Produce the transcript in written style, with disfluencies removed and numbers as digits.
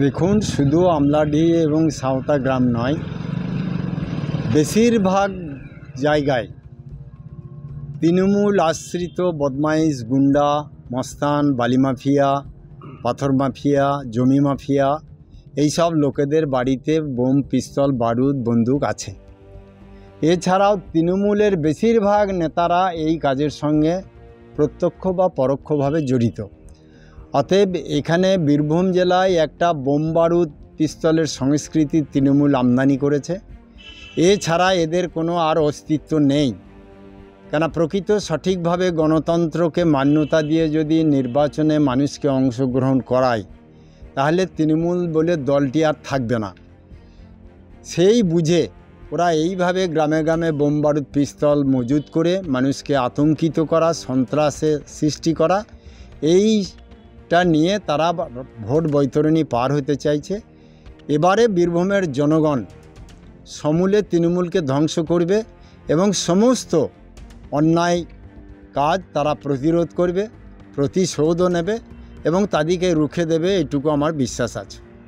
দেখুন, শুধু আমলাডি এবং সাঁওতা গ্রাম নয়, বেশিরভাগ জায়গায় তৃণমূল আশ্রিত বদমাইশ, গুন্ডা, মস্তান, বালি মাফিয়া, পাথর মাফিয়া, জমি মাফিয়া এইসব লোকেদের বাড়িতে বোম, পিস্তল, বারুদ, বন্দুক আছে। এছাড়াও তৃণমূলের বেশিরভাগ নেতারা এই কাজের সঙ্গে প্রত্যক্ষ বা পরোক্ষভাবে জড়িত। অতএব এখানে বীরভূম জেলায় একটা বোম, বারুদ, পিস্তলের সংস্কৃতি তৃণমূল আমদানি করেছে। এছাড়া এদের কোনো আর অস্তিত্ব নেই। কেন, প্রকৃত সঠিকভাবে গণতন্ত্রকে মান্যতা দিয়ে যদি নির্বাচনে মানুষকে অংশগ্রহণ করায়, তাহলে তৃণমূল বলে দলটি আর থাকবে না। সেই বুঝে ওরা এইভাবে গ্রামে গ্রামে বোম, বারুদ, পিস্তল মজুত করে মানুষকে আতঙ্কিত করা, সন্ত্রাসের সৃষ্টি করা, এইটা নিয়ে তারা ভোট বৈতরণী পার হতে চাইছে। এবারে বীরভূমের জনগণ সমূলে তৃণমূলকে ধ্বংস করবে এবং সমস্ত অন্যায় কাজ তারা প্রতিরোধ করবে, প্রতিশোধও নেবে এবং তাদেরকে রুখে দেবে, এটুকু আমার বিশ্বাস আছে।